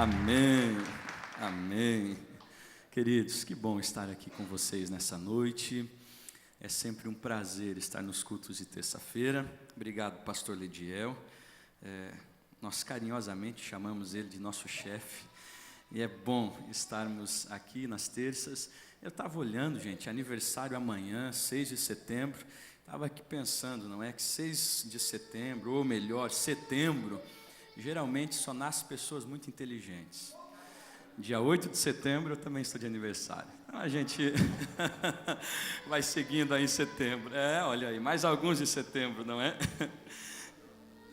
Amém, amém. Queridos, que bom estar aqui com vocês nessa noite. É sempre um prazer estar nos cultos de terça-feira. Obrigado, pastor Lediel. Nós carinhosamente chamamos ele de nosso chefe. E é bom estarmos aqui nas terças. Eu estava olhando, gente, aniversário amanhã, 6 de setembro. Estava aqui pensando, não é que 6 de setembro, ou melhor, setembro, geralmente só nascem pessoas muito inteligentes. Dia 8 de setembro eu também estou de aniversário. Então a gente vai seguindo aí em setembro. Olha aí, mais alguns de setembro, não é?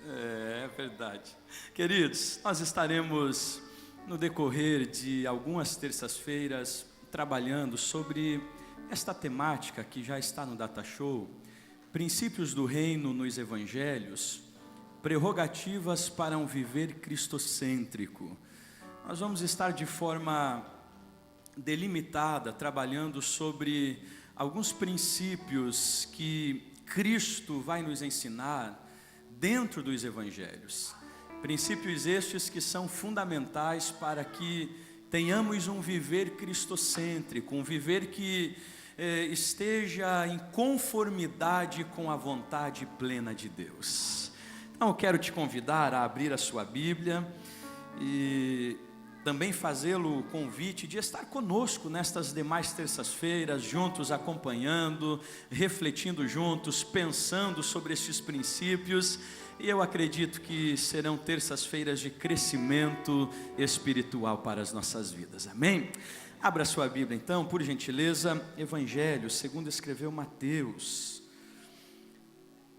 É verdade. Queridos, nós estaremos no decorrer de algumas terças-feiras trabalhando sobre esta temática que já está no Data Show, princípios do reino nos evangelhos, prerrogativas para um viver cristocêntrico. Nós vamos estar de forma delimitada trabalhando sobre alguns princípios que Cristo vai nos ensinar dentro dos evangelhos. Princípios estes que são fundamentais para que tenhamos um viver cristocêntrico, um viver que esteja em conformidade com a vontade plena de Deus. Então eu quero te convidar a abrir a sua Bíblia e também fazê-lo o convite de estar conosco nestas demais terças-feiras, juntos acompanhando, refletindo juntos, pensando sobre esses princípios. E eu acredito que serão terças-feiras de crescimento espiritual para as nossas vidas, amém? Abra sua Bíblia então, por gentileza, Evangelho segundo escreveu Mateus,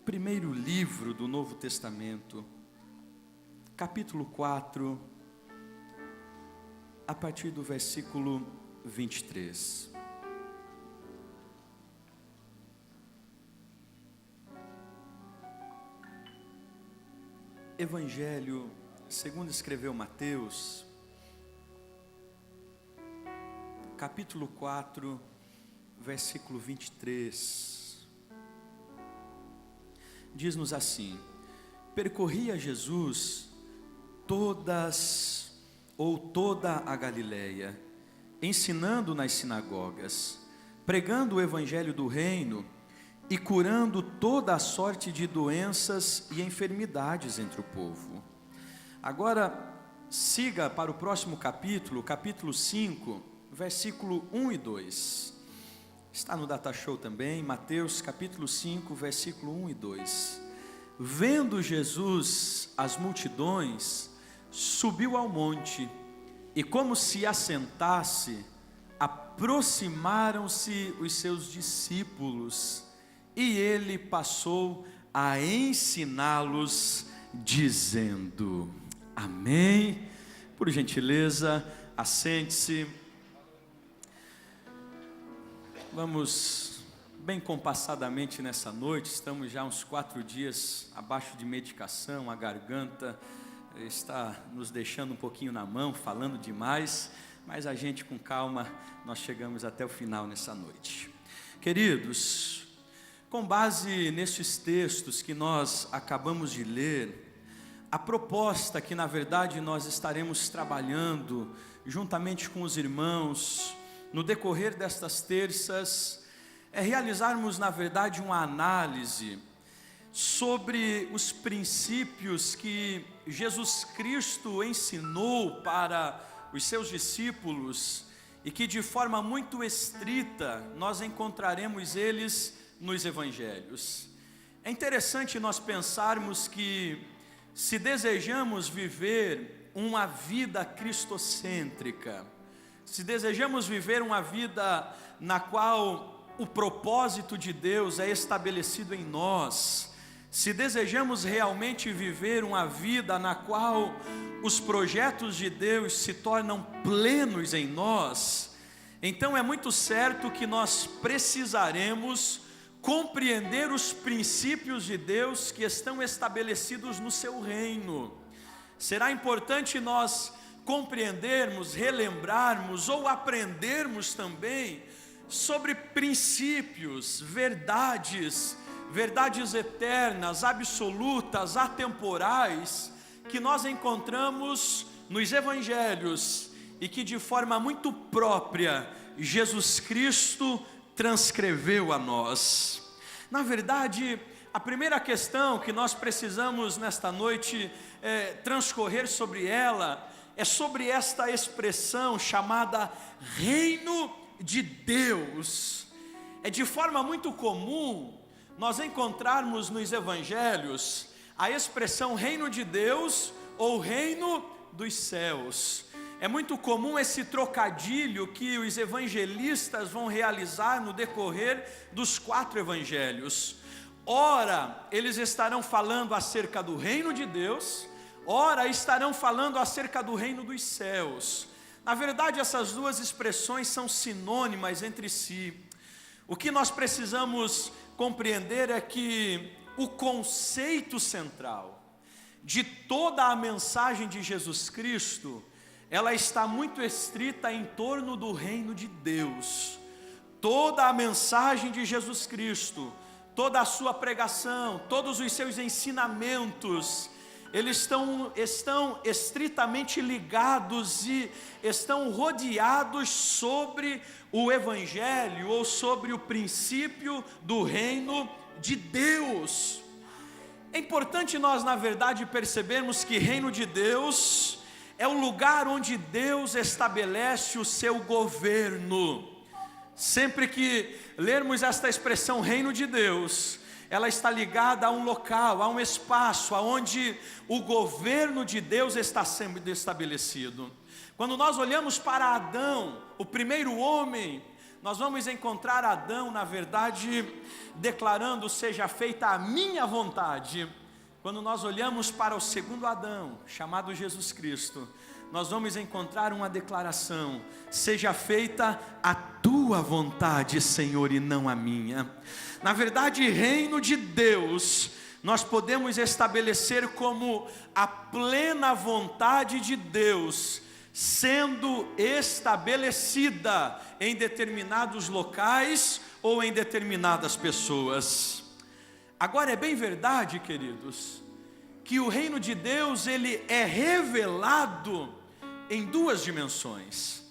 primeiro livro do Novo Testamento, capítulo 4, a partir do versículo 23. Evangelho segundo escreveu Mateus, capítulo 4, versículo 23. Diz-nos assim: percorria Jesus toda a Galileia, ensinando nas sinagogas, pregando o evangelho do reino e curando toda a sorte de doenças e enfermidades entre o povo. Agora, siga para o próximo capítulo, capítulo 5, versículo 1 e 2. Está no Data Show também, Mateus capítulo 5, versículo 1 e 2. Vendo Jesus as multidões, subiu ao monte, e como se assentasse, aproximaram-se os seus discípulos, e ele passou a ensiná-los, dizendo, amém? Por gentileza, assente-se. Vamos bem compassadamente nessa noite, estamos já uns 4 dias abaixo de medicação, a garganta está nos deixando um pouquinho na mão, falando demais, mas a gente com calma, nós chegamos até o final nessa noite. Queridos, com base nesses textos que nós acabamos de ler, a proposta que na verdade nós estaremos trabalhando juntamente com os irmãos no decorrer destas terças é realizarmos na verdade uma análise sobre os princípios que Jesus Cristo ensinou para os seus discípulos e que de forma muito estrita nós encontraremos eles nos evangelhos. É interessante nós pensarmos que se desejamos viver uma vida cristocêntrica, se desejamos viver uma vida na qual o propósito de Deus é estabelecido em nós, se desejamos realmente viver uma vida na qual os projetos de Deus se tornam plenos em nós, então é muito certo que nós precisaremos compreender os princípios de Deus que estão estabelecidos no seu reino. Será importante nós compreendermos, relembrarmos ou aprendermos também sobre princípios, verdades eternas, absolutas, atemporais, que nós encontramos nos evangelhos e que de forma muito própria Jesus Cristo transcreveu a nós. Na verdade, a primeira questão que nós precisamos nesta noite transcorrer sobre ela é sobre esta expressão chamada reino de Deus. É de forma muito comum nós encontrarmos nos evangelhos a expressão reino de Deus ou reino dos céus. É muito comum esse trocadilho que os evangelistas vão realizar no decorrer dos 4 evangelhos. Ora, eles estarão falando acerca do reino de Deus, ora estarão falando acerca do reino dos céus. Na verdade, essas duas expressões são sinônimas entre si. O que nós precisamos compreender é que o conceito central de toda a mensagem de Jesus Cristo, ela está muito estrita em torno do reino de Deus. Toda a mensagem de Jesus Cristo, toda a sua pregação, todos os seus ensinamentos, eles estão estritamente ligados e estão rodeados sobre o Evangelho ou sobre o princípio do reino de Deus. É importante nós, na verdade, percebermos que reino de Deus é o lugar onde Deus estabelece o seu governo. Sempre que lermos esta expressão reino de Deus, ela está ligada a um local, a um espaço, aonde o governo de Deus está sendo estabelecido. Quando nós olhamos para Adão, o primeiro homem, nós vamos encontrar Adão, na verdade, declarando: seja feita a minha vontade. Quando nós olhamos para o segundo Adão, chamado Jesus Cristo, nós vamos encontrar uma declaração: seja feita a tua vontade, Senhor, e não a minha. Na verdade, reino de Deus, nós podemos estabelecer como a plena vontade de Deus, sendo estabelecida em determinados locais ou em determinadas pessoas. Agora, é bem verdade, queridos, que o reino de Deus, ele é revelado em 2 dimensões.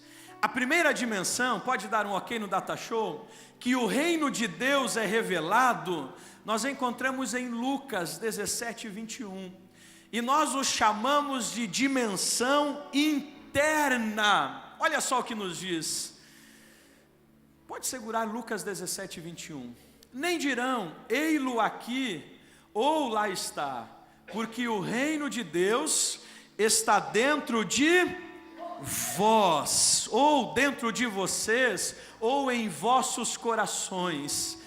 A primeira dimensão, pode dar um ok no Data Show, que o reino de Deus é revelado, nós encontramos em Lucas 17, 21. E nós o chamamos de dimensão interna. Olha só o que nos diz. Pode segurar Lucas 17, 21. Nem dirão, ei-lo aqui, ou lá está, porque o reino de Deus está dentro de vós, ou dentro de vocês, ou em vossos corações.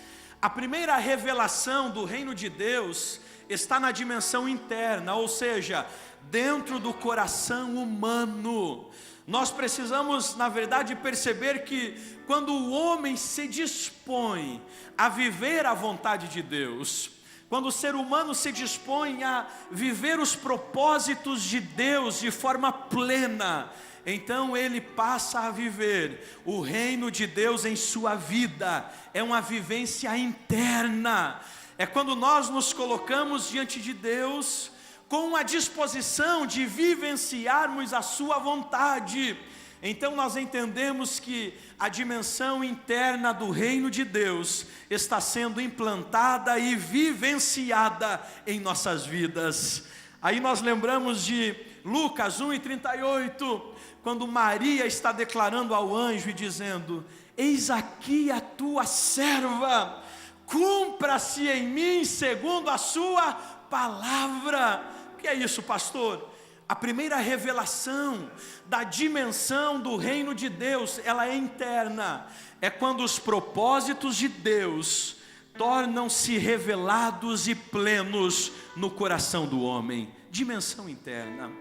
A primeira revelação do reino de Deus está na dimensão interna, ou seja, dentro do coração humano. Nós precisamos, na verdade, perceber que quando o homem se dispõe a viver a vontade de Deus, quando o ser humano se dispõe a viver os propósitos de Deus de forma plena, então ele passa a viver o reino de Deus em sua vida. É uma vivência interna. É quando nós nos colocamos diante de Deus com a disposição de vivenciarmos a sua vontade. Então nós entendemos que a dimensão interna do reino de Deus está sendo implantada e vivenciada em nossas vidas. Aí nós lembramos de Lucas 1:38, quando Maria está declarando ao anjo e dizendo: eis aqui a tua serva, cumpra-se em mim segundo a sua palavra. O que é isso, pastor? A primeira revelação da dimensão do reino de Deus, ela é interna. É quando os propósitos de Deus tornam-se revelados e plenos no coração do homem. Dimensão interna.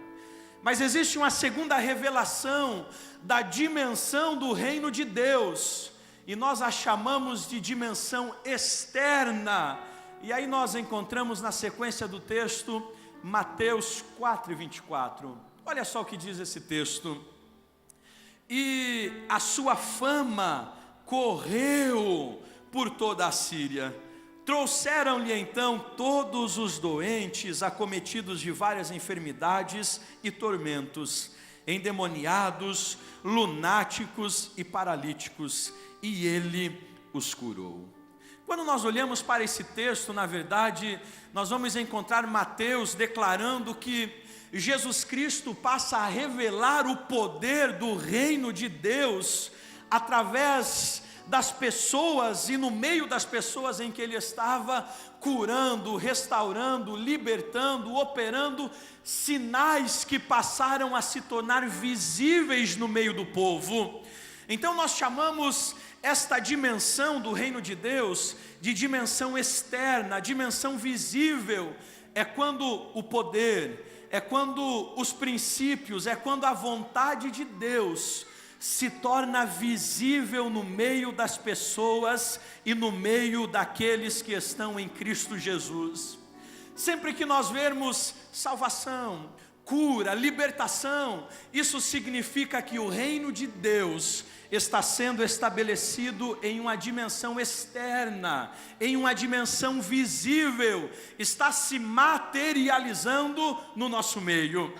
Mas existe uma segunda revelação da dimensão do reino de Deus, e nós a chamamos de dimensão externa. E aí nós encontramos na sequência do texto Mateus 4:24. Olha só o que diz esse texto: e a sua fama correu por toda a Síria, Trouxeram-lhe então todos os doentes, acometidos de várias enfermidades e tormentos, endemoniados, lunáticos e paralíticos, e ele os curou. Quando nós olhamos para esse texto, na verdade, nós vamos encontrar Mateus declarando que Jesus Cristo passa a revelar o poder do reino de Deus através das pessoas e no meio das pessoas em que ele estava, curando, restaurando, libertando, operando sinais que passaram a se tornar visíveis no meio do povo. Então nós chamamos esta dimensão do reino de Deus de dimensão externa, dimensão visível. É quando o poder, é quando os princípios, é quando a vontade de Deus se torna visível no meio das pessoas e no meio daqueles que estão em Cristo Jesus. Sempre que nós vermos salvação, cura, libertação, isso significa que o reino de Deus está sendo estabelecido em uma dimensão externa, em uma dimensão visível, está se materializando no nosso meio.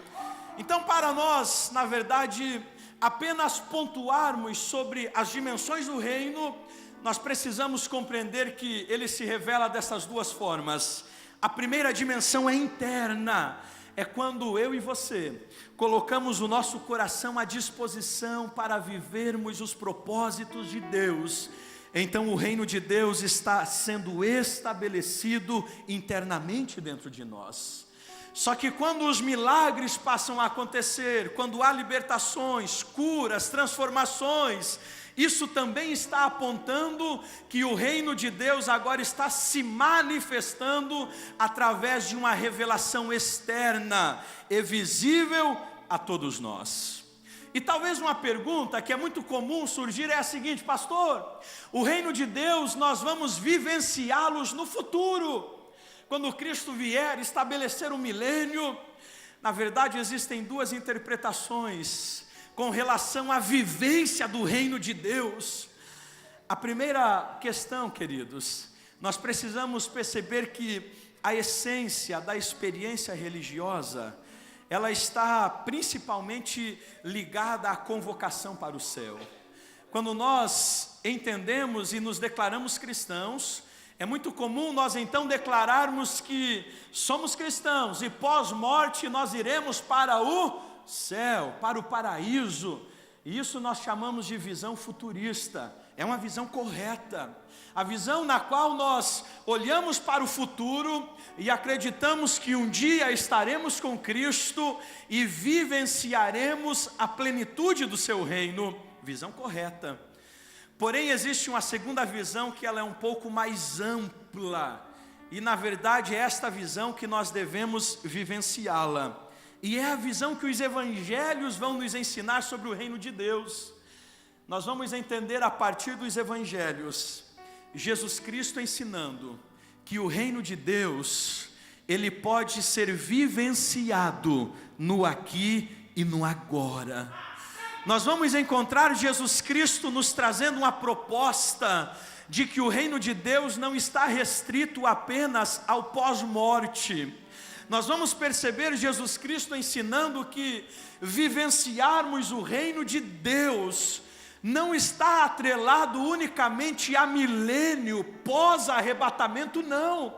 Então, para nós, na verdade, apenas pontuarmos sobre as dimensões do reino, nós precisamos compreender que ele se revela dessas duas formas. A primeira dimensão é interna, é quando eu e você colocamos o nosso coração à disposição para vivermos os propósitos de Deus. Então o reino de Deus está sendo estabelecido internamente dentro de nós. Só que quando os milagres passam a acontecer, quando há libertações, curas, transformações, isso também está apontando que o reino de Deus agora está se manifestando através de uma revelação externa e visível a todos nós. E talvez uma pergunta que é muito comum surgir é a seguinte: pastor, o reino de Deus nós vamos vivenciá-los no futuro, quando Cristo vier estabelecer o milênio. Na verdade existem duas interpretações com relação à vivência do reino de Deus. A primeira questão, queridos, nós precisamos perceber que a essência da experiência religiosa, ela está principalmente ligada à convocação para o céu. Quando nós entendemos e nos declaramos cristãos, é muito comum nós então declararmos que somos cristãos e pós-morte nós iremos para o céu, para o paraíso. E isso nós chamamos de visão futurista. É uma visão correta, a visão na qual nós olhamos para o futuro e acreditamos que um dia estaremos com Cristo e vivenciaremos a plenitude do seu reino. Visão correta. Porém existe uma segunda visão que ela é um pouco mais ampla, e na verdade é esta visão que nós devemos vivenciá-la, e é a visão que os evangelhos vão nos ensinar sobre o reino de Deus. Nós vamos entender a partir dos evangelhos, Jesus Cristo ensinando que o reino de Deus, ele pode ser vivenciado no aqui e no agora. Nós vamos encontrar Jesus Cristo nos trazendo uma proposta de que o reino de Deus não está restrito apenas ao pós-morte. Nós vamos perceber Jesus Cristo ensinando que vivenciarmos o reino de Deus não está atrelado unicamente a milênio, pós-arrebatamento, não,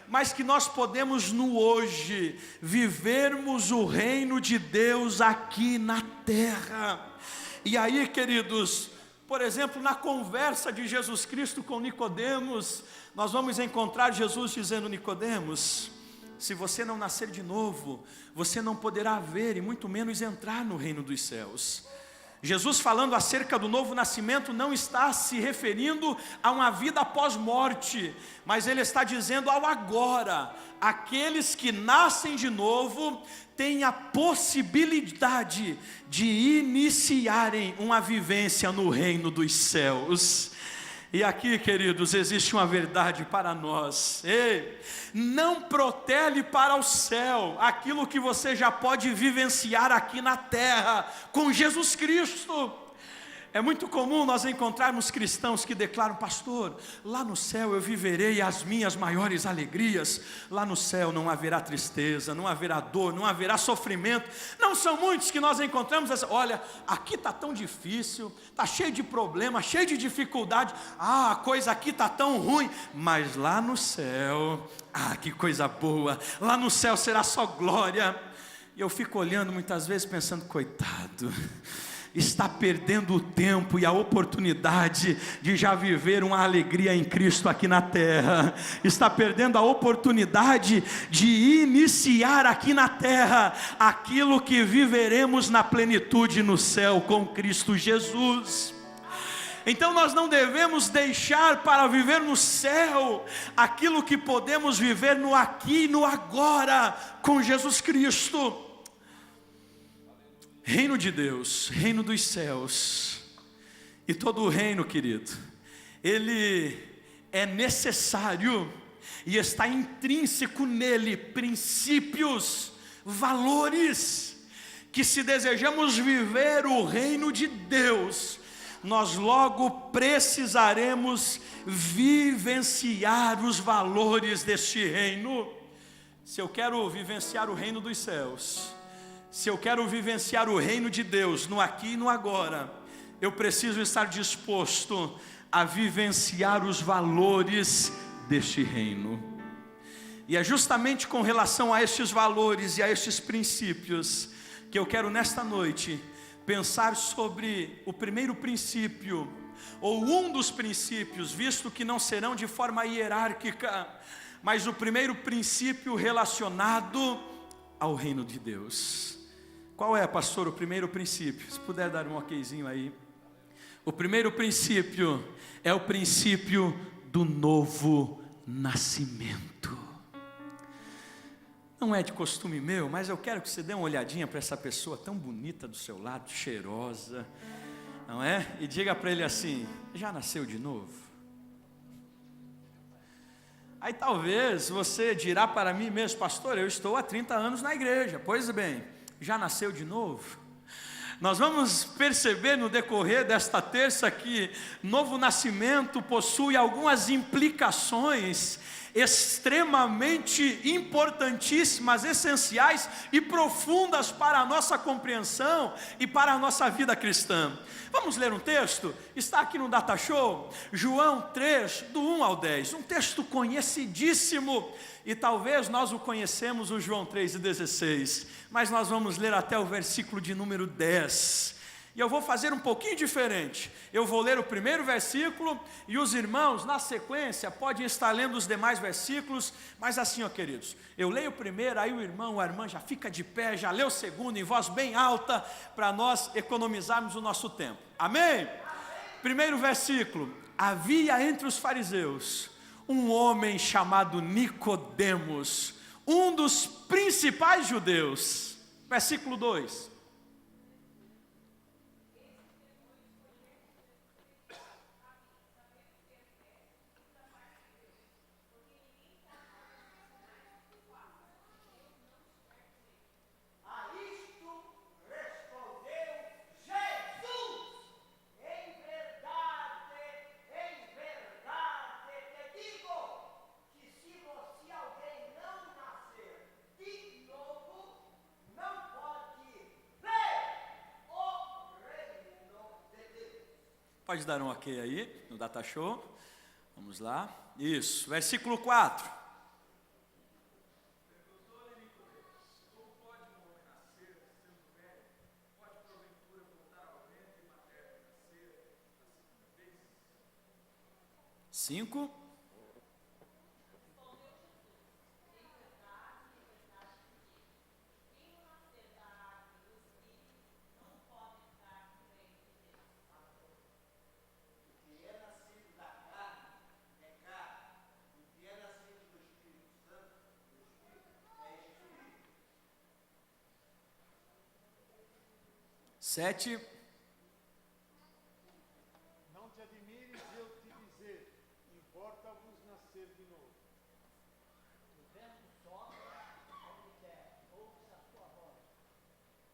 mas que nós podemos no hoje vivermos o reino de Deus aqui na terra. E aí, queridos, por exemplo, na conversa de Jesus Cristo com Nicodemos, nós vamos encontrar Jesus dizendo: Nicodemos, se você não nascer de novo, você não poderá ver e muito menos entrar no reino dos céus. Jesus falando acerca do novo nascimento não está se referindo a uma vida após morte, mas ele está dizendo ao agora. Aqueles que nascem de novo têm a possibilidade de iniciarem uma vivência no reino dos céus. E aqui, queridos, existe uma verdade para nós. Ei, não protele para o céu aquilo que você já pode vivenciar aqui na terra com Jesus Cristo. É muito comum nós encontrarmos cristãos que declaram: pastor, lá no céu eu viverei as minhas maiores alegrias, lá no céu não haverá tristeza, não haverá dor, não haverá sofrimento. Não são muitos que nós encontramos essa: olha, aqui está tão difícil, está cheio de problemas, cheio de dificuldade, a coisa aqui está tão ruim, mas lá no céu, que coisa boa, lá no céu será só glória. E eu fico olhando muitas vezes pensando: coitado, está perdendo o tempo e a oportunidade de já viver uma alegria em Cristo aqui na terra, está perdendo a oportunidade de iniciar aqui na terra aquilo que viveremos na plenitude no céu com Cristo Jesus. Então nós não devemos deixar para viver no céu aquilo que podemos viver no aqui e no agora com Jesus Cristo. Reino de Deus, reino dos céus. E todo o reino, querido, ele é necessário e está intrínseco nele princípios, valores, que se desejamos viver o reino de Deus, nós logo precisaremos vivenciar os valores deste reino. Se eu quero vivenciar o reino dos céus, se eu quero vivenciar o reino de Deus no aqui e no agora, eu preciso estar disposto a vivenciar os valores deste reino. E é justamente com relação a estes valores e a estes princípios que eu quero nesta noite pensar sobre o primeiro princípio, ou um dos princípios, visto que não serão de forma hierárquica, mas o primeiro princípio relacionado ao reino de Deus. Qual é, pastor, o primeiro princípio? Se puder dar um okzinho aí. O primeiro princípio é o princípio do novo nascimento. Não é de costume meu, mas eu quero que você dê uma olhadinha para essa pessoa tão bonita do seu lado, cheirosa, não é? E diga para ele assim: já nasceu de novo? Aí talvez você dirá para mim mesmo: pastor, eu estou há 30 anos na igreja. Pois bem, já nasceu de novo? Nós vamos perceber no decorrer desta terça que novo nascimento possui algumas implicações extremamente importantíssimas, essenciais e profundas para a nossa compreensão e para a nossa vida cristã. Vamos ler um texto? Está aqui no Data Show, João 3, do 1 ao 10, um texto conhecidíssimo, e talvez nós o conhecemos, o João 3:16, mas nós vamos ler até o versículo de número 10, e eu vou fazer um pouquinho diferente. Eu vou ler o primeiro versículo, e os irmãos, na sequência, podem estar lendo os demais versículos, mas assim, ó queridos, eu leio o primeiro, aí o irmão, a irmã já fica de pé, já lê o segundo, em voz bem alta, para nós economizarmos o nosso tempo, amém? Primeiro versículo: havia entre os fariseus um homem chamado Nicodemos, um dos principais judeus. Versículo 2: pode dar um ok aí, no Data Show. Vamos lá. Isso, versículo 4. Cinco. Sete. Não te admires eu te dizer, importa-vos nascer de novo. O vento sopra onde quer, ouves a sua voz,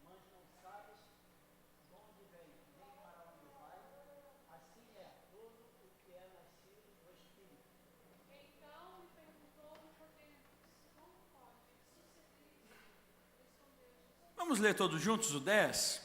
mas não sabes de onde vem, nem para onde vai. Vamos ler todos juntos o 10?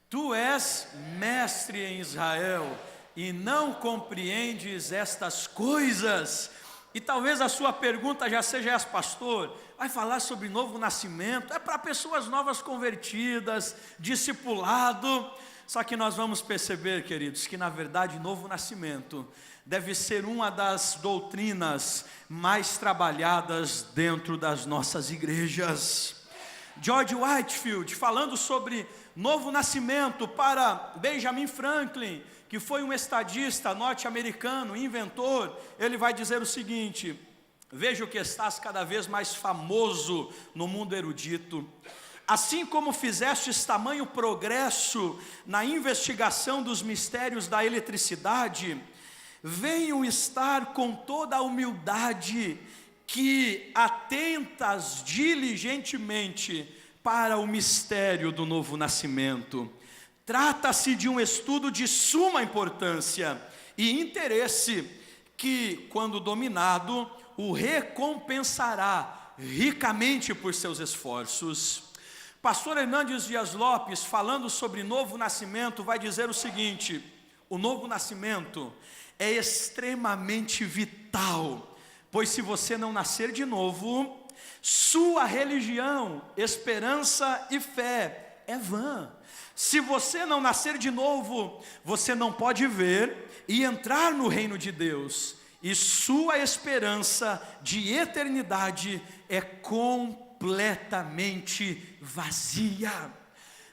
Tu és mestre em Israel e não compreendes estas coisas. E talvez a sua pergunta já seja essa: pastor, vai falar sobre novo nascimento? É para pessoas novas convertidas, discipulado. Só que nós vamos perceber, queridos, que na verdade novo nascimento deve ser uma das doutrinas mais trabalhadas dentro das nossas igrejas. George Whitefield, falando sobre novo nascimento para Benjamin Franklin, que foi um estadista norte-americano, inventor, ele vai dizer o seguinte: vejo que estás cada vez mais famoso no mundo erudito. Assim como fizestes tamanho progresso na investigação dos mistérios da eletricidade, venho estar com toda a humildade que atentas diligentemente para o mistério do novo nascimento. Trata-se de um estudo de suma importância e interesse que, quando dominado, o recompensará ricamente por seus esforços. Pastor Hernandes Dias Lopes, falando sobre novo nascimento, vai dizer o seguinte: o novo nascimento é extremamente vital, pois se você não nascer de novo, sua religião, esperança e fé é vã. Se você não nascer de novo, você não pode ver e entrar no reino de Deus, e sua esperança de eternidade é completamente vazia.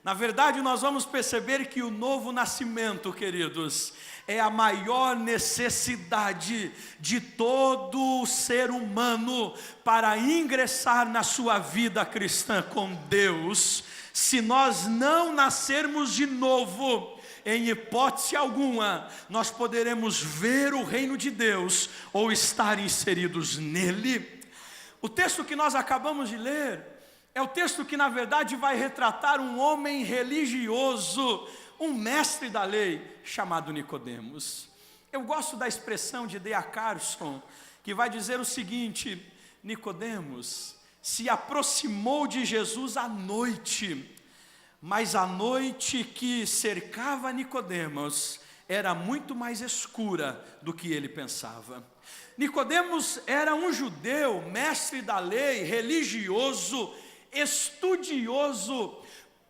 Na verdade, nós vamos perceber que o novo nascimento, queridos, é a maior necessidade de todo ser humano para ingressar na sua vida cristã com Deus. Se nós não nascermos de novo, em hipótese alguma, nós poderemos ver o reino de Deus ou estar inseridos nele. O texto que nós acabamos de ler é o texto que na verdade vai retratar um homem religioso, um mestre da lei chamado Nicodemos. Eu gosto da expressão de D.A. Carson, que vai dizer o seguinte: Nicodemos se aproximou de Jesus à noite, mas a noite que cercava Nicodemos era muito mais escura do que ele pensava. Nicodemos era um judeu, mestre da lei, religioso, estudioso,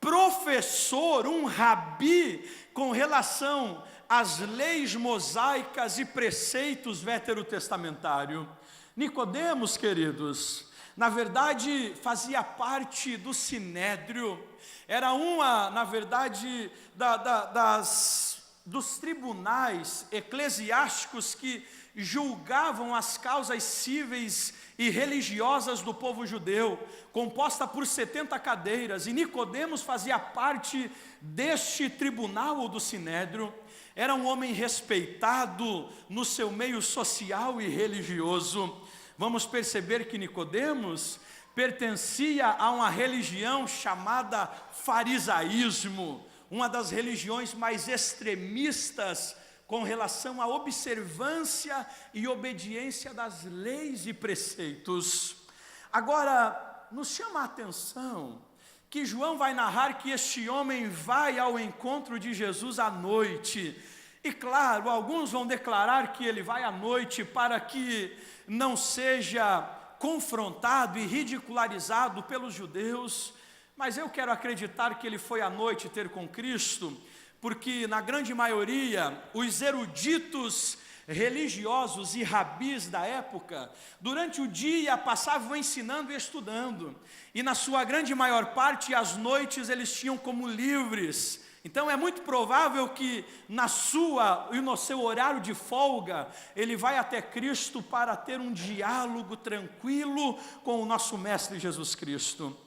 professor, um rabi com relação às leis mosaicas e preceitos veterotestamentários. Nicodemos, queridos, na verdade fazia parte do sinédrio, era uma, na verdade, dos tribunais eclesiásticos que julgavam as causas cíveis e religiosas do povo judeu, composta por 70 cadeiras, e Nicodemos fazia parte deste tribunal ou do sinédrio. Era um homem respeitado no seu meio social e religioso. Vamos perceber que Nicodemos pertencia a uma religião chamada farisaísmo, uma das religiões mais extremistas com relação à observância e obediência das leis e preceitos. Agora, nos chama a atenção que João vai narrar que este homem vai ao encontro de Jesus à noite. E claro, alguns vão declarar que ele vai à noite para que não seja confrontado e ridicularizado pelos judeus, mas eu quero acreditar que ele foi à noite ter com Cristo, porque na grande maioria, os eruditos religiosos e rabis da época, durante o dia passavam ensinando e estudando, e na sua grande maior parte, as noites eles tinham como livres. Então é muito provável que no seu horário de folga, ele vai até Cristo para ter um diálogo tranquilo com o nosso Mestre Jesus Cristo.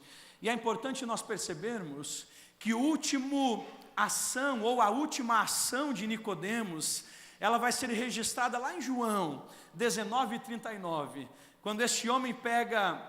E é importante nós percebermos que a última ação de Nicodemos, ela vai ser registrada lá em João 19:39, quando este homem pega,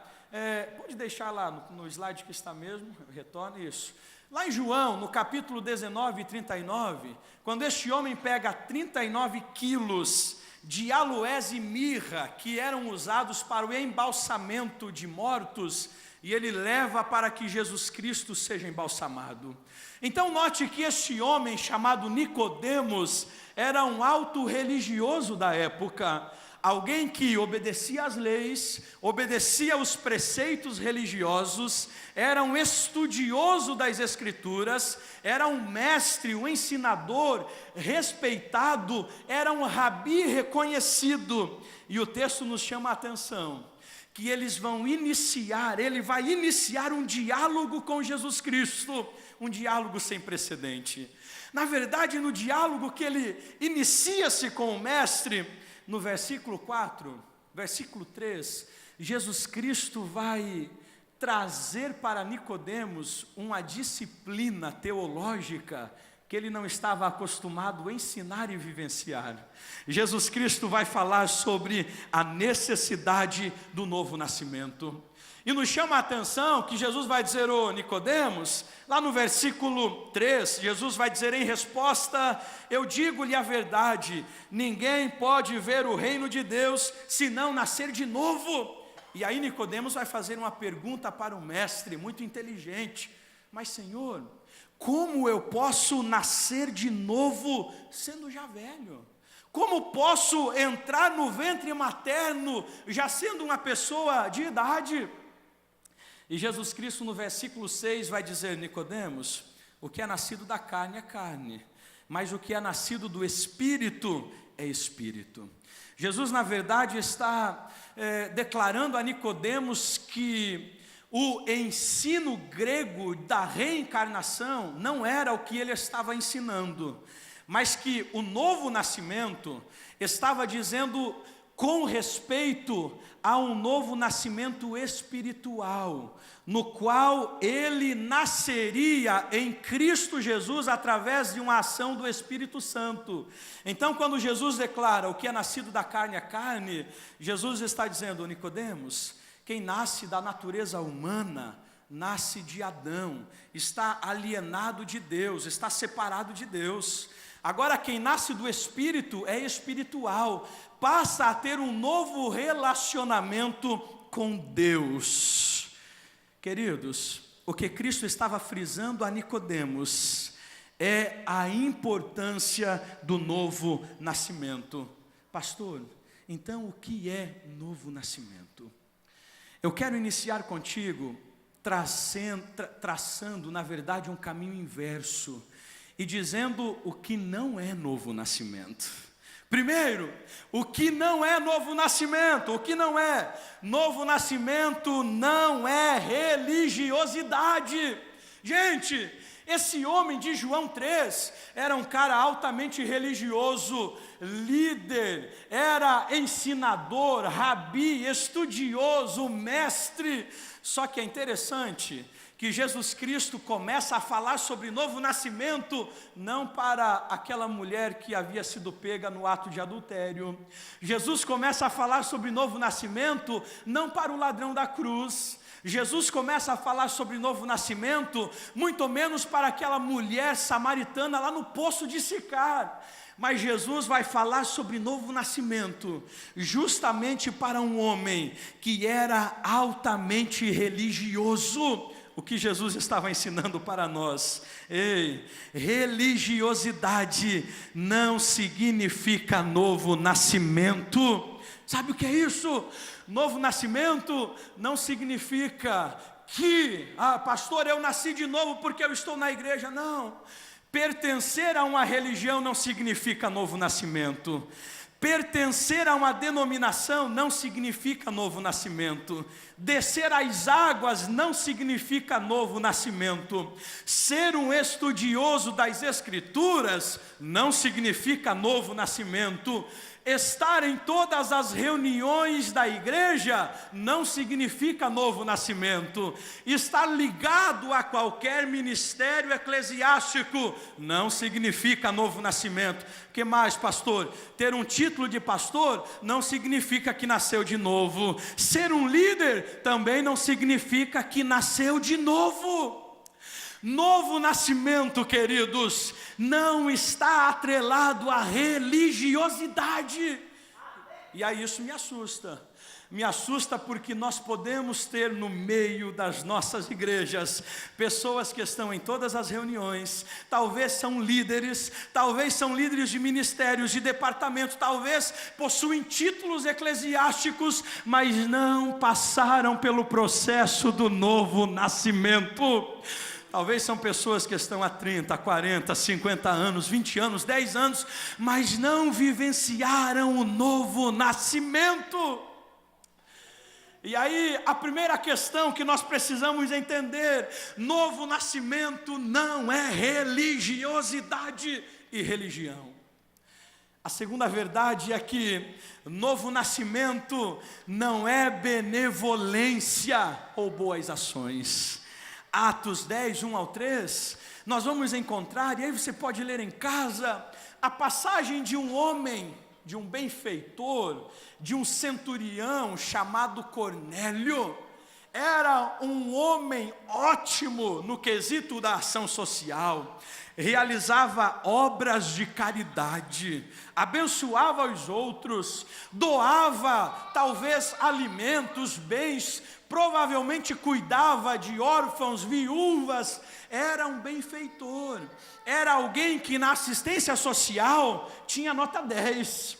pode deixar lá no slide que está mesmo, retorna isso. Lá em João, no capítulo 19:39, quando este homem pega 39 quilos de aloés e mirra, que eram usados para o embalsamento de mortos, e ele leva para que Jesus Cristo seja embalsamado. Então note que este homem chamado Nicodemos era um alto religioso da época, alguém que obedecia às leis, obedecia aos preceitos religiosos, era um estudioso das Escrituras, era um mestre, um ensinador respeitado, era um rabi reconhecido. E o texto nos chama a atenção que ele vai iniciar um diálogo com Jesus Cristo, um diálogo sem precedente. Na verdade, no diálogo que ele inicia-se com o mestre, no versículo 4, versículo 3, Jesus Cristo vai trazer para Nicodemos uma disciplina teológica que ele não estava acostumado a ensinar e vivenciar. Jesus Cristo vai falar sobre a necessidade do novo nascimento. E nos chama a atenção que Jesus vai dizer, ô Nicodemos, lá no versículo 3, Jesus vai dizer em resposta, eu digo-lhe a verdade, ninguém pode ver o reino de Deus se não nascer de novo. E aí Nicodemos vai fazer uma pergunta para o mestre, muito inteligente, mas Senhor, como eu posso nascer de novo sendo já velho? Como posso entrar no ventre materno já sendo uma pessoa de idade? E Jesus Cristo no versículo 6 vai dizer, Nicodemos, o que é nascido da carne é carne, mas o que é nascido do Espírito é Espírito. Jesus na verdade está declarando a Nicodemos que o ensino grego da reencarnação não era o que ele estava ensinando, mas que o novo nascimento estava dizendo com respeito a um novo nascimento espiritual, no qual ele nasceria em Cristo Jesus através de uma ação do Espírito Santo. Então, quando Jesus declara o que é nascido da carne é carne, Jesus está dizendo, Nicodemos, quem nasce da natureza humana, nasce de Adão, está alienado de Deus, está separado de Deus. Agora quem nasce do Espírito é espiritual, passa a ter um novo relacionamento com Deus. Queridos, o que Cristo estava frisando a Nicodemos é a importância do novo nascimento. Pastor, então o que é novo nascimento? Eu quero iniciar contigo traçando, na verdade, um caminho inverso e dizendo o que não é novo nascimento. Primeiro, o que não é novo nascimento? O que não é? Novo nascimento não é religiosidade. Gente, esse homem de João 3 era um cara altamente religioso, líder, era ensinador, rabi, estudioso, mestre. Só que é interessante que Jesus Cristo começa a falar sobre novo nascimento, não para aquela mulher que havia sido pega no ato de adultério. Jesus começa a falar sobre novo nascimento, não para o ladrão da cruz. Jesus começa a falar sobre novo nascimento, muito menos para aquela mulher samaritana lá no poço de Sicar. Mas Jesus vai falar sobre novo nascimento, justamente para um homem que era altamente religioso. O que Jesus estava ensinando para nós? Ei, religiosidade não significa novo nascimento. Sabe o que é isso? Novo nascimento não significa que, pastor, eu nasci de novo porque eu estou na igreja. Não. Pertencer a uma religião não significa novo nascimento. Pertencer a uma denominação não significa novo nascimento. Descer às águas não significa novo nascimento. Ser um estudioso das Escrituras não significa novo nascimento. Estar em todas as reuniões da igreja não significa novo nascimento. Estar ligado a qualquer ministério eclesiástico não significa novo nascimento. O que mais, pastor? Ter um título de pastor não significa que nasceu de novo. Ser um líder também não significa que nasceu de novo. Novo nascimento, queridos, não está atrelado à religiosidade. E aí isso me assusta. Me assusta porque nós podemos ter no meio das nossas igrejas pessoas que estão em todas as reuniões, talvez são líderes de ministérios, de departamentos, talvez possuem títulos eclesiásticos, mas não passaram pelo processo do novo nascimento. Talvez são pessoas que estão há 30, 40, 50 anos, 20 anos, 10 anos, mas não vivenciaram o novo nascimento. E aí, a primeira questão que nós precisamos entender: novo nascimento não é religiosidade e religião. A segunda verdade é que novo nascimento não é benevolência ou boas ações. Atos 10, 1 ao 3, nós vamos encontrar, e aí você pode ler em casa, a passagem de um homem, de um benfeitor, de um centurião chamado Cornélio. Era um homem ótimo no quesito da ação social, realizava obras de caridade, abençoava os outros, doava talvez alimentos, bens, provavelmente cuidava de órfãos, viúvas. Era um benfeitor, era alguém que na assistência social tinha nota 10.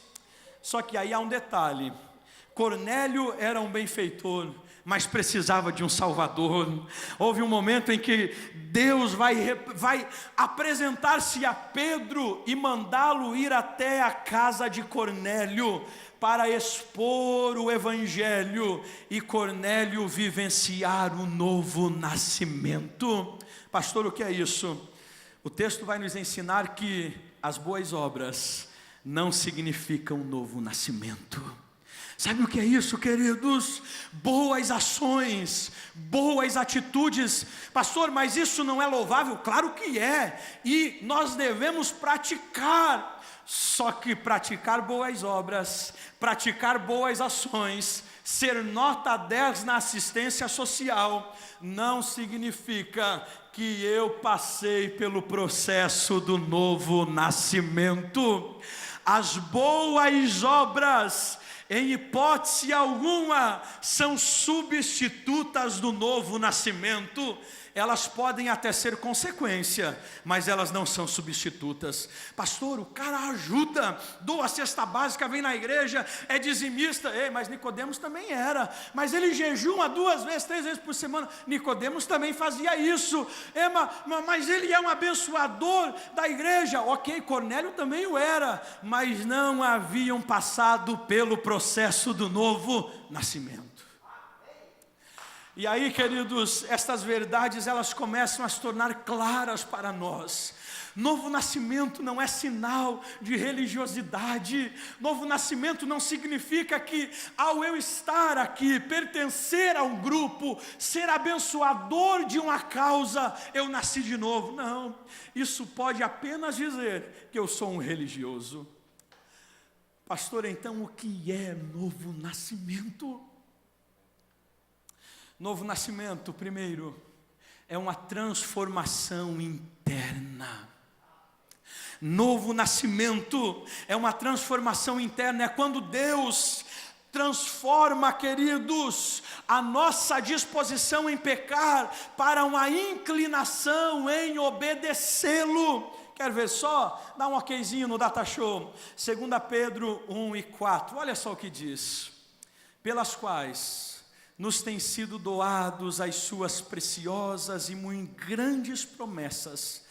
Só que aí há um detalhe: Cornélio era um benfeitor, mas precisava de um salvador. Houve um momento em que Deus vai apresentar-se a Pedro e mandá-lo ir até a casa de Cornélio para expor o evangelho e Cornélio vivenciar o novo nascimento. Pastor, o que é isso? O texto vai nos ensinar que as boas obras não significam novo nascimento. Sabe o que é isso, queridos? Boas ações, boas atitudes. Pastor, mas isso não é louvável? Claro que é, e nós devemos praticar. Só que praticar boas obras, praticar boas ações, ser nota 10 na assistência social, não significa que eu passei pelo processo do novo nascimento. As boas obras, em hipótese alguma, são substitutas do novo nascimento. Elas podem até ser consequência, mas elas não são substitutas. Pastor, o cara ajuda, doa a cesta básica, vem na igreja, é dizimista. Ei, mas Nicodemos também era. Mas ele jejuma 2 vezes, 3 vezes por semana. Nicodemos também fazia isso. Mas ele é um abençoador da igreja. Ok, Cornélio também o era, mas não haviam passado pelo processo do novo nascimento. E aí, queridos, estas verdades, elas começam a se tornar claras para nós. Novo nascimento não é sinal de religiosidade. Novo nascimento não significa que, ao eu estar aqui, pertencer a um grupo, ser abençoador de uma causa, eu nasci de novo. Não, isso pode apenas dizer que eu sou um religioso. Pastor, então o que é novo nascimento? Novo nascimento, primeiro, é uma transformação interna. Novo nascimento é uma transformação interna, é quando Deus transforma, queridos, a nossa disposição em pecar para uma inclinação em obedecê-lo. Quer ver só? Dá um okzinho no data show. 2 Pedro 1 e 4, olha só o que diz: pelas quais nos têm sido doados as suas preciosas e muito grandes promessas,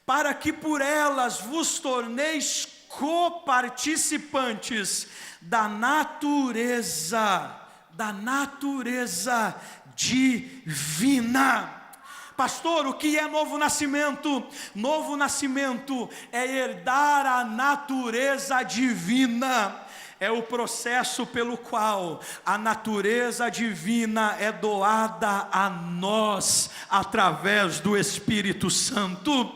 para que por elas vos torneis coparticipantes da natureza divina. Pastor, o que é novo nascimento? Novo nascimento é herdar a natureza divina. É o processo pelo qual a natureza divina é doada a nós através do Espírito Santo.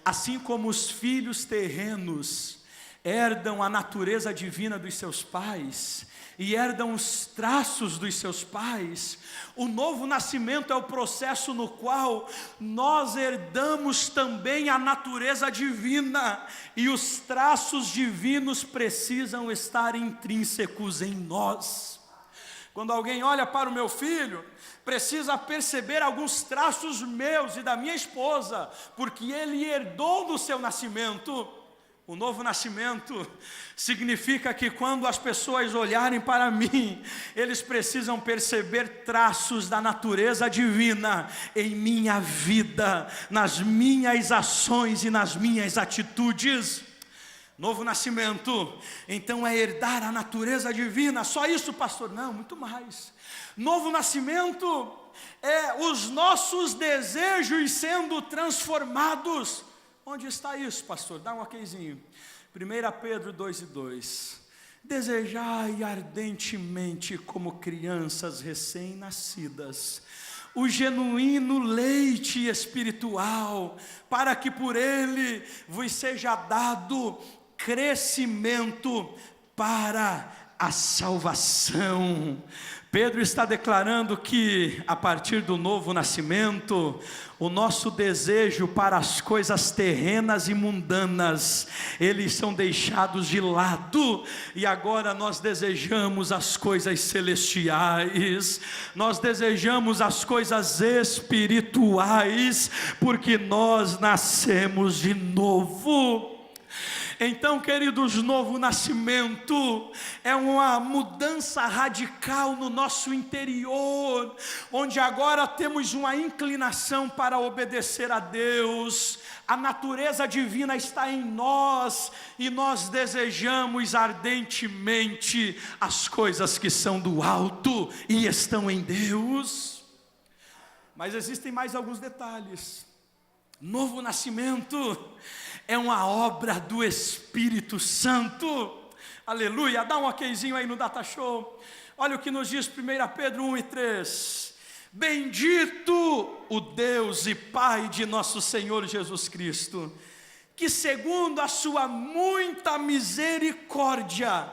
Assim como os filhos terrenos herdam a natureza divina dos seus pais e herdam os traços dos seus pais. O novo nascimento é o processo no qual nós herdamos também a natureza divina, e os traços divinos precisam estar intrínsecos em nós. Quando alguém olha para o meu filho, precisa perceber alguns traços meus e da minha esposa, porque ele herdou do seu nascimento. O novo nascimento significa que quando as pessoas olharem para mim, eles precisam perceber traços da natureza divina em minha vida, nas minhas ações e nas minhas atitudes. Novo nascimento, então, é herdar a natureza divina. Só isso, pastor? Não, muito mais. Novo nascimento é os nossos desejos sendo transformados. Onde está isso, pastor? Dá um okzinho. 1 Pedro 2:2. Desejai ardentemente como crianças recém-nascidas o genuíno leite espiritual, para que por ele vos seja dado crescimento para a salvação. Pedro está declarando que a partir do novo nascimento, o nosso desejo para as coisas terrenas e mundanas, eles são deixados de lado, e agora nós desejamos as coisas celestiais, nós desejamos as coisas espirituais, porque nós nascemos de novo. Então, queridos, novo nascimento é uma mudança radical no nosso interior, onde agora temos uma inclinação para obedecer a Deus. A natureza divina está em nós e nós desejamos ardentemente as coisas que são do alto e estão em Deus. Mas existem mais alguns detalhes. Novo nascimento é uma obra do Espírito Santo. Aleluia, dá um okzinho aí no Data Show. Olha o que nos diz 1 Pedro 1:3. Bendito o Deus e Pai de nosso Senhor Jesus Cristo, que segundo a sua muita misericórdia,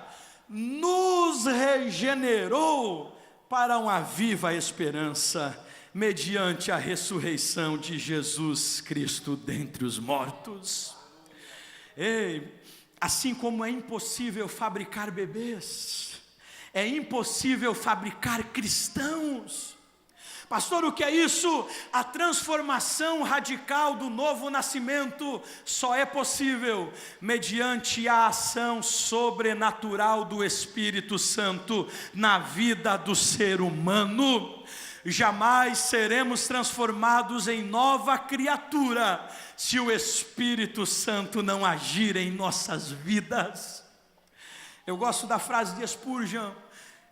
nos regenerou para uma viva esperança, mediante a ressurreição de Jesus Cristo dentre os mortos. Ei, assim como é impossível fabricar bebês, é impossível fabricar cristãos. Pastor, o que é isso? A transformação radical do novo nascimento só é possível mediante a ação sobrenatural do Espírito Santo na vida do ser humano. Jamais seremos transformados em nova criatura se o Espírito Santo não agir em nossas vidas. Eu gosto da frase de Spurgeon,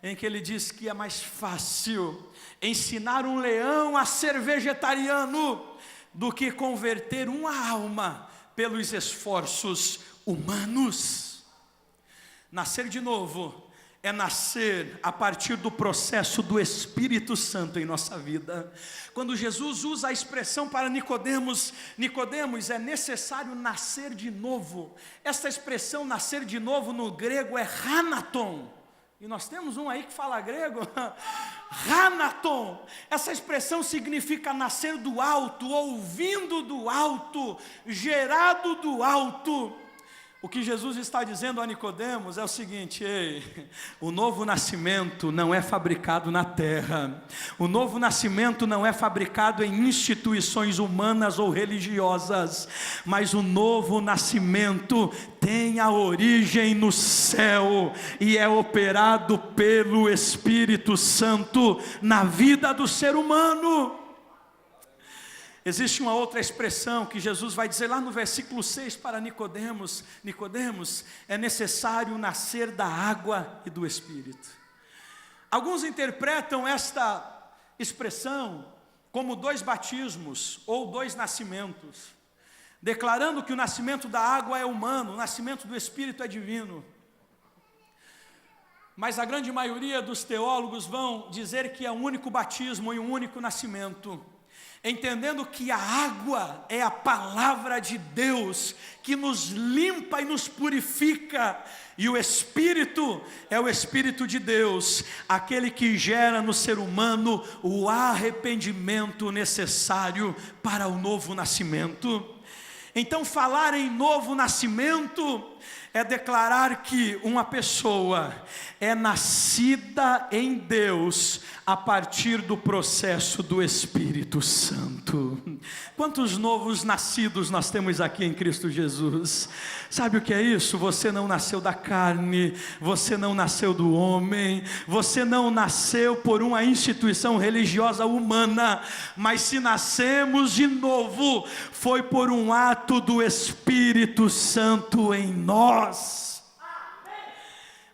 em que ele diz que é mais fácil ensinar um leão a ser vegetariano do que converter uma alma pelos esforços humanos. Nascer de novo é nascer a partir do processo do Espírito Santo em nossa vida. Quando Jesus usa a expressão para Nicodemos, Nicodemos, é necessário nascer de novo. Esta expressão nascer de novo no grego é hanaton. E nós temos um aí que fala grego, hanaton. Essa expressão significa nascer do alto, ouvindo do alto, gerado do alto. O que Jesus está dizendo a Nicodemos é o seguinte: ei, o novo nascimento não é fabricado na terra, o novo nascimento não é fabricado em instituições humanas ou religiosas, mas o novo nascimento tem a origem no céu e é operado pelo Espírito Santo na vida do ser humano. Existe uma outra expressão que Jesus vai dizer lá no versículo 6 para Nicodemos: Nicodemos, é necessário nascer da água e do Espírito. Alguns interpretam esta expressão como 2 batismos ou 2 nascimentos, declarando que o nascimento da água é humano, o nascimento do Espírito é divino. Mas a grande maioria dos teólogos vão dizer que é um único batismo e um único nascimento. entendendo que a água é a palavra de Deus, que nos limpa e nos purifica, e o Espírito é o Espírito de Deus, aquele que gera no ser humano o arrependimento necessário para o novo nascimento. Então, falar em novo nascimento é declarar que uma pessoa é nascida em Deus a partir do processo do Espírito Santo. Quantos novos nascidos nós temos aqui em Cristo Jesus? Sabe o que é isso? Você não nasceu da carne, você não nasceu do homem, você não nasceu por uma instituição religiosa humana, mas se nascemos de novo, foi por um ato do Espírito Santo em nós.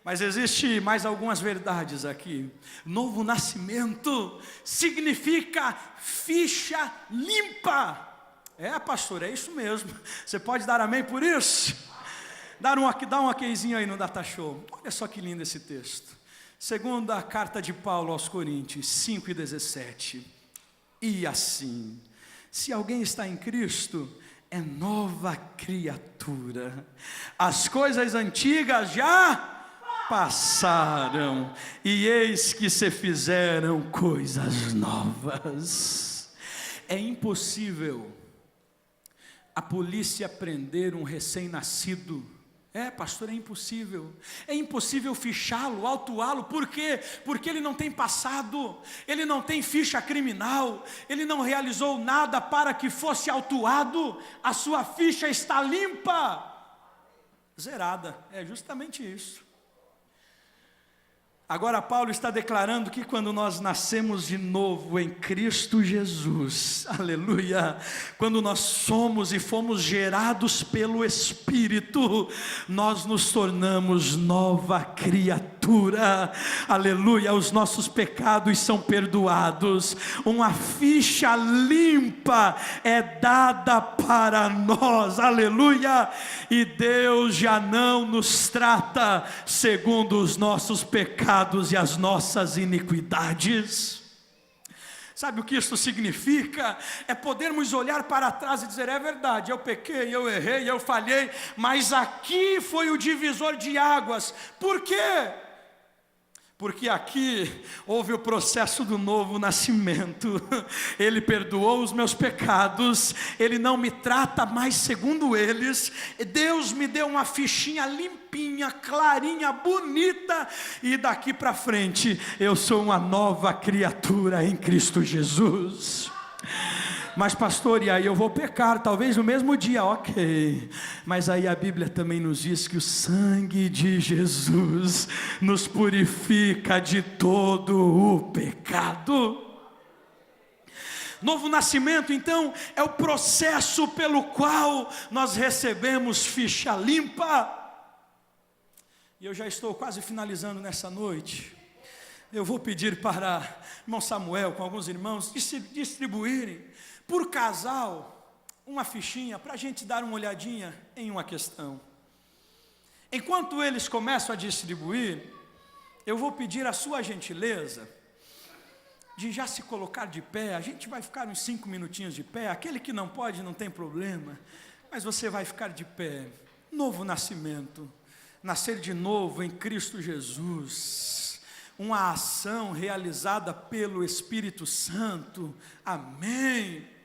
Mas existe mais algumas verdades aqui. Novo nascimento significa ficha limpa. Pastor, é isso mesmo. Você pode dar amém por isso? Dá um okzinho aí no Data Show. Olha só que lindo esse texto. Segunda carta de Paulo aos Coríntios 5:17. E assim, se alguém está em Cristo, é nova criatura. As coisas antigas já passaram, e eis que se fizeram coisas novas. É impossível a polícia prender um recém-nascido. Pastor, é impossível. É impossível fichá-lo, autuá-lo. Por quê? Porque ele não tem passado, ele não tem ficha criminal, ele não realizou nada para que fosse autuado. A sua ficha está limpa, zerada. É justamente isso. Agora Paulo está declarando que quando nós nascemos de novo em Cristo Jesus, aleluia, quando nós somos e fomos gerados pelo Espírito, nós nos tornamos nova criatura, aleluia, os nossos pecados são perdoados, uma ficha limpa é dada para nós, aleluia, e Deus já não nos trata segundo os nossos pecados e as nossas iniquidades. Sabe o que isso significa? É podermos olhar para trás e dizer, é verdade, eu pequei, eu errei, eu falhei, mas aqui foi o divisor de águas. Por quê? Porque aqui houve o processo do novo nascimento. Ele perdoou os meus pecados, Ele não me trata mais segundo eles. Deus me deu uma fichinha limpinha, clarinha, bonita, e daqui para frente eu sou uma nova criatura em Cristo Jesus. Mas pastor, e aí eu vou pecar, talvez no mesmo dia, ok, mas aí a Bíblia também nos diz que o sangue de Jesus nos purifica de todo o pecado. Novo nascimento então é o processo pelo qual nós recebemos ficha limpa. E eu já estou quase finalizando nessa noite. Eu vou pedir para irmão Samuel, com alguns irmãos, distribuírem por casal uma fichinha para a gente dar uma olhadinha em uma questão. Enquanto eles começam a distribuir, eu vou pedir a sua gentileza de já se colocar de pé. A gente vai ficar uns 5 minutinhos de pé. Aquele que não pode, não tem problema, mas você vai ficar de pé. Novo nascimento, nascer de novo em Cristo Jesus, uma ação realizada pelo Espírito Santo. Amém.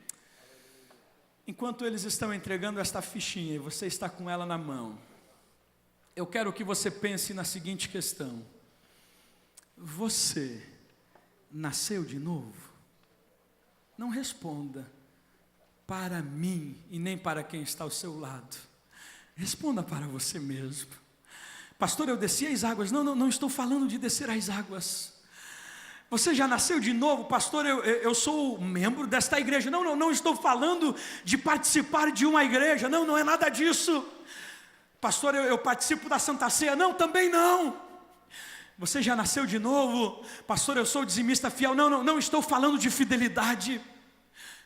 Enquanto eles estão entregando esta fichinha e você está com ela na mão, eu quero que você pense na seguinte questão: você nasceu de novo? Não responda para mim e nem para quem está ao seu lado. Responda para você mesmo. Pastor, eu desci as águas. Não estou falando de descer as águas. Você já nasceu de novo? Pastor, eu sou membro desta igreja. Não estou falando de participar de uma igreja. Não é nada disso. Pastor, eu participo da Santa Ceia. Não, também não. Você já nasceu de novo? Pastor, eu sou dizimista fiel. Não estou falando de fidelidade.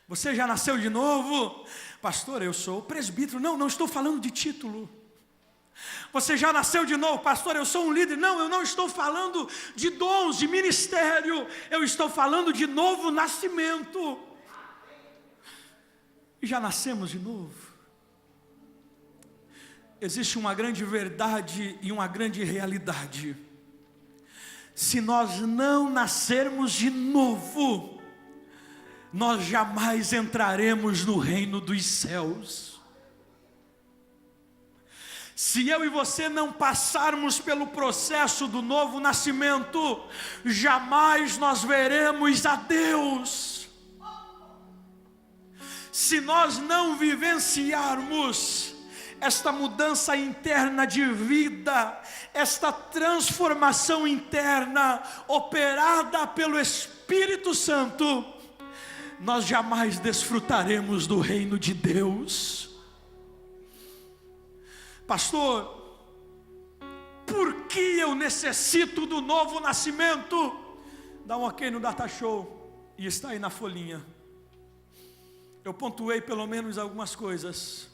Você já nasceu de novo? Pastor, eu sou presbítero. Não estou falando de título. Você já nasceu de novo? Pastor, eu sou um líder. Não, eu não estou falando de dons, de ministério. Eu estou falando de novo nascimento. já nascemos de novo. Existe uma grande verdade e uma grande realidade. Se nós não nascermos de novo, nós jamais entraremos no reino dos céus. Se eu e você não passarmos pelo processo do novo nascimento, jamais nós veremos a Deus. Se nós não vivenciarmos esta mudança interna de vida, esta transformação interna operada pelo Espírito Santo, nós jamais desfrutaremos do reino de Deus. Pastor, por que eu necessito do novo nascimento? Dá um ok no Data Show, e está aí na folhinha. Eu pontuei pelo menos algumas coisas.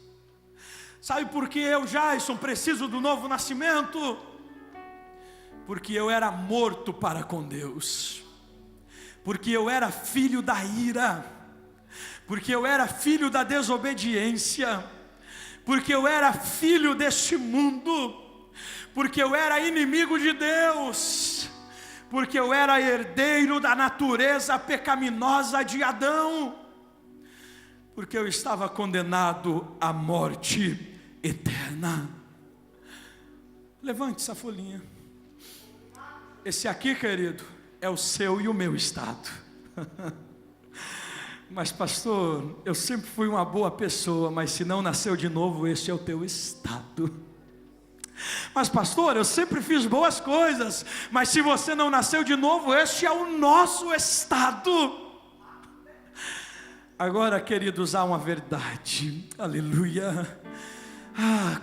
Sabe por que eu, Jason, preciso do novo nascimento? Porque eu era morto para com Deus, porque eu era filho da ira, porque eu era filho da desobediência, porque eu era filho deste mundo, porque eu era inimigo de Deus, porque eu era herdeiro da natureza pecaminosa de Adão, porque eu estava condenado à morte eterna. Levante essa folhinha. Esse aqui, querido, é o seu e o meu estado. Mas pastor, eu sempre fui uma boa pessoa, mas se não nasceu de novo, este é o teu estado. Mas pastor, eu sempre fiz boas coisas, mas se você não nasceu de novo, este é o nosso estado. Agora, queridos, há uma verdade, aleluia.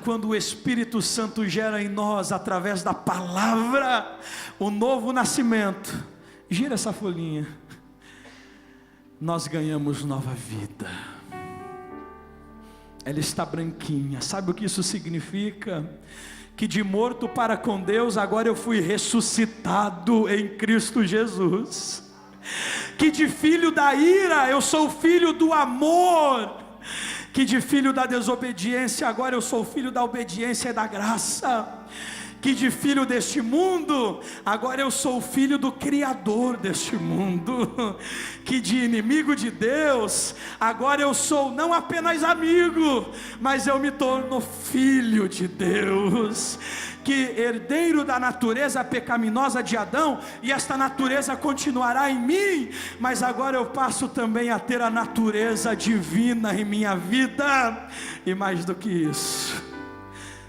Quando o Espírito Santo gera em nós, através da palavra, o novo nascimento, gira essa folhinha, nós ganhamos nova vida. Ela está branquinha. Sabe o que isso significa? Que de morto para com Deus, agora eu fui ressuscitado em Cristo Jesus. Que de filho da ira, eu sou filho do amor. Que de filho da desobediência, agora eu sou filho da obediência e da graça. Que de filho deste mundo, agora eu sou filho do Criador deste mundo. Que de inimigo de Deus, agora eu sou não apenas amigo, mas eu me torno filho de Deus. Que herdeiro da natureza pecaminosa de Adão, e esta natureza continuará em mim, mas agora eu passo também a ter a natureza divina em minha vida. E mais do que isso,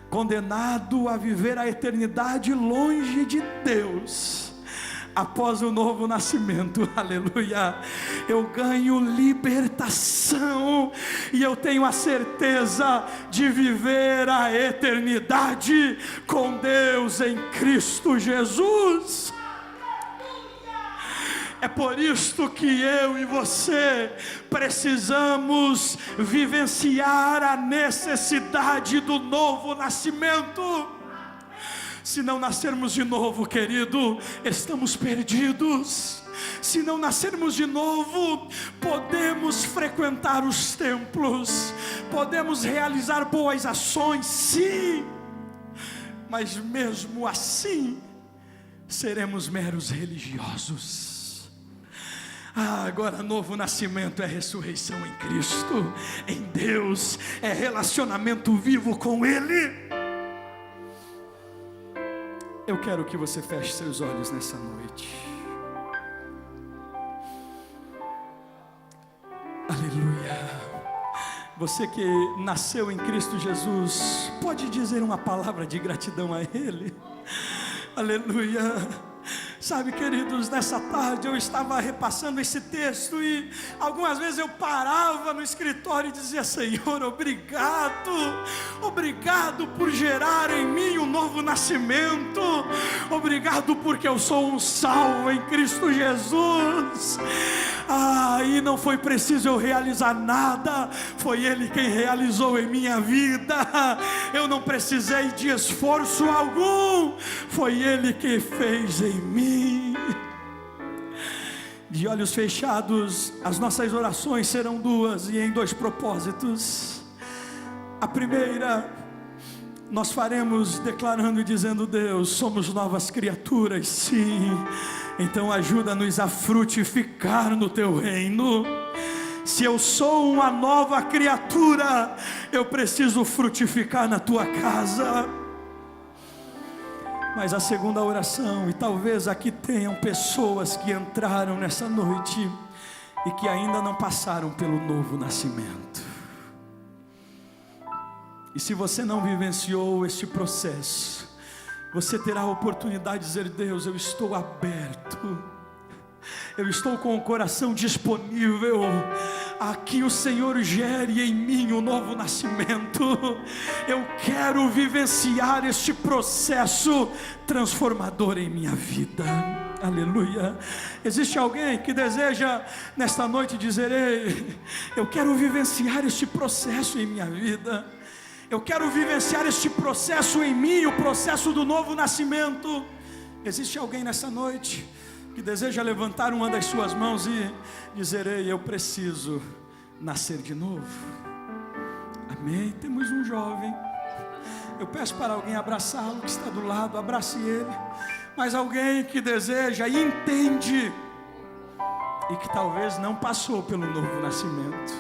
condenado a viver a eternidade longe de Deus, após o novo nascimento, aleluia, eu ganho libertação, e eu tenho a certeza de viver a eternidade com Deus em Cristo Jesus. É por isto que eu e você precisamos vivenciar a necessidade do novo nascimento. Se não nascermos de novo, querido, estamos perdidos. Se não nascermos de novo, podemos frequentar os templos, podemos realizar boas ações, sim, mas mesmo assim, seremos meros religiosos. Agora novo nascimento é ressurreição em Cristo, em Deus, é relacionamento vivo com Ele. Eu quero que você feche seus olhos nessa noite. Aleluia. Você que nasceu em Cristo Jesus, pode dizer uma palavra de gratidão a Ele? Aleluia. Sabe, queridos, nessa tarde eu estava repassando esse texto e algumas vezes eu parava no escritório e dizia: Senhor, obrigado, obrigado por gerar em mim um novo nascimento, obrigado porque eu sou um salvo em Cristo Jesus. E não foi preciso eu realizar nada, foi Ele quem realizou em minha vida. Eu não precisei de esforço algum, foi Ele que fez em mim. De olhos fechados, as nossas orações serão duas e em dois propósitos. A primeira, nós faremos declarando e dizendo: Deus, somos novas criaturas, sim. Então ajuda-nos a frutificar no teu reino. Se eu sou uma nova criatura, eu preciso frutificar na tua casa. Mas a segunda oração, e talvez aqui tenham pessoas que entraram nessa noite e que ainda não passaram pelo novo nascimento. E se você não vivenciou este processo, você terá a oportunidade de dizer: Deus, eu estou aberto, eu estou com o coração disponível a que o Senhor gere em mim um novo nascimento. Eu quero vivenciar este processo transformador em minha vida. Aleluia. Existe alguém que deseja nesta noite dizer: ei, eu quero vivenciar este processo em minha vida. Eu quero vivenciar este processo em mim, o processo do novo nascimento. Existe alguém nessa noite que deseja levantar uma das suas mãos e dizer: ei, eu preciso nascer de novo? Amém? Temos um jovem. Eu peço para alguém abraçá-lo, que está do lado, abrace ele. Mas alguém que deseja e entende, e que talvez não passou pelo novo nascimento.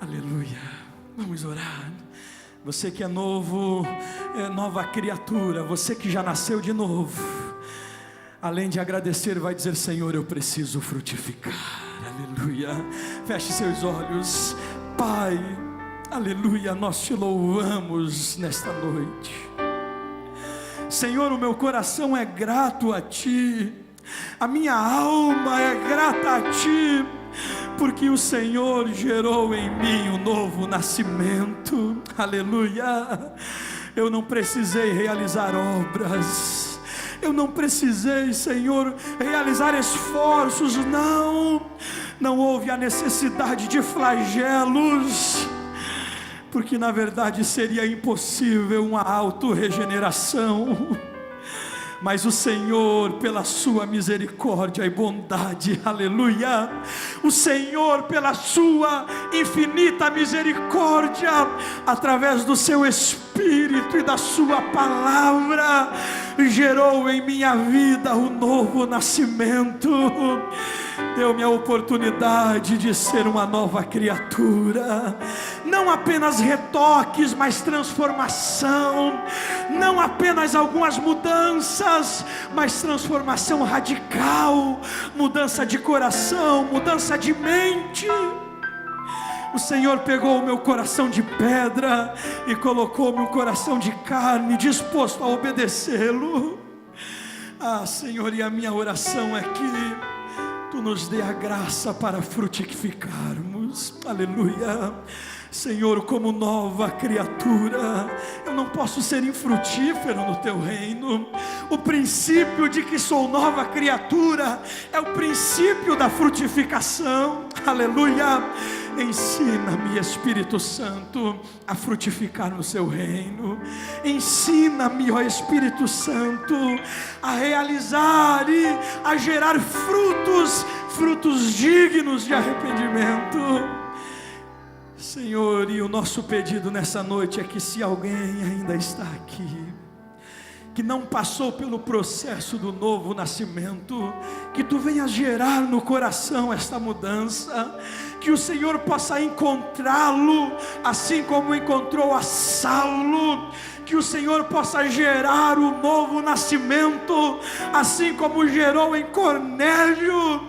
Aleluia. Vamos orar. Você que é novo, é nova criatura, você que já nasceu de novo, além de agradecer, vai dizer: Senhor, eu preciso frutificar. Aleluia. Feche seus olhos. Pai, aleluia, nós te louvamos nesta noite. Senhor, o meu coração é grato a ti, a minha alma é grata a ti, porque o Senhor gerou em mim um novo nascimento. Aleluia. Eu não precisei realizar obras, eu não precisei, Senhor, realizar esforços. Não houve a necessidade de flagelos, porque na verdade seria impossível uma autorregeneração. Mas o Senhor, pela sua misericórdia e bondade, aleluia, o Senhor, pela sua infinita misericórdia, através do seu Espírito e da sua palavra, gerou em minha vida um novo nascimento. Deu-me a oportunidade de ser uma nova criatura. Não apenas retoques, mas transformação. Não apenas algumas mudanças, mas transformação radical. Mudança de coração, mudança de mente. O Senhor pegou o meu coração de pedra e colocou meu coração de carne, disposto a obedecê-lo. Ah, Senhor, e a minha oração é que tu nos dê a graça para frutificarmos. Aleluia. Senhor, como nova criatura, eu não posso ser infrutífero no teu reino. O princípio de que sou nova criatura é o princípio da frutificação. Aleluia. Ensina-me, Espírito Santo, a frutificar no seu reino. Ensina-me, ó Espírito Santo, a realizar e a gerar frutos dignos de arrependimento. Senhor, e o nosso pedido nessa noite é que, se alguém ainda está aqui, que não passou pelo processo do novo nascimento, que tu venhas gerar no coração esta mudança, que o Senhor possa encontrá-lo, assim como encontrou a Saulo, que o Senhor possa gerar o novo nascimento, assim como gerou em Cornélio,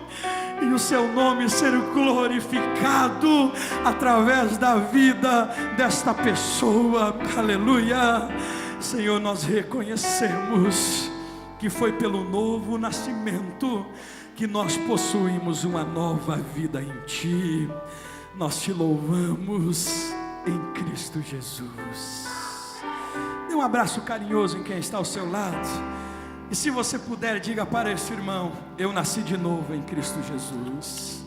e o seu nome ser glorificado através da vida desta pessoa. Aleluia. Senhor, nós reconhecemos que foi pelo novo nascimento que nós possuímos uma nova vida em Ti. Nós Te louvamos em Cristo Jesus. Dê um abraço carinhoso em quem está ao seu lado. E se você puder, diga para esse irmão: eu nasci de novo em Cristo Jesus.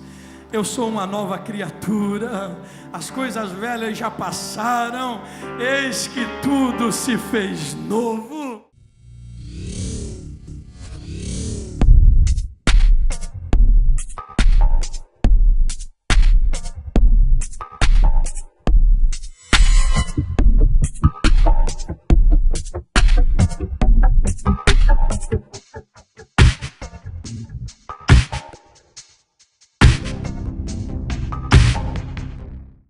Eu sou uma nova criatura. As coisas velhas já passaram, eis que tudo se fez novo.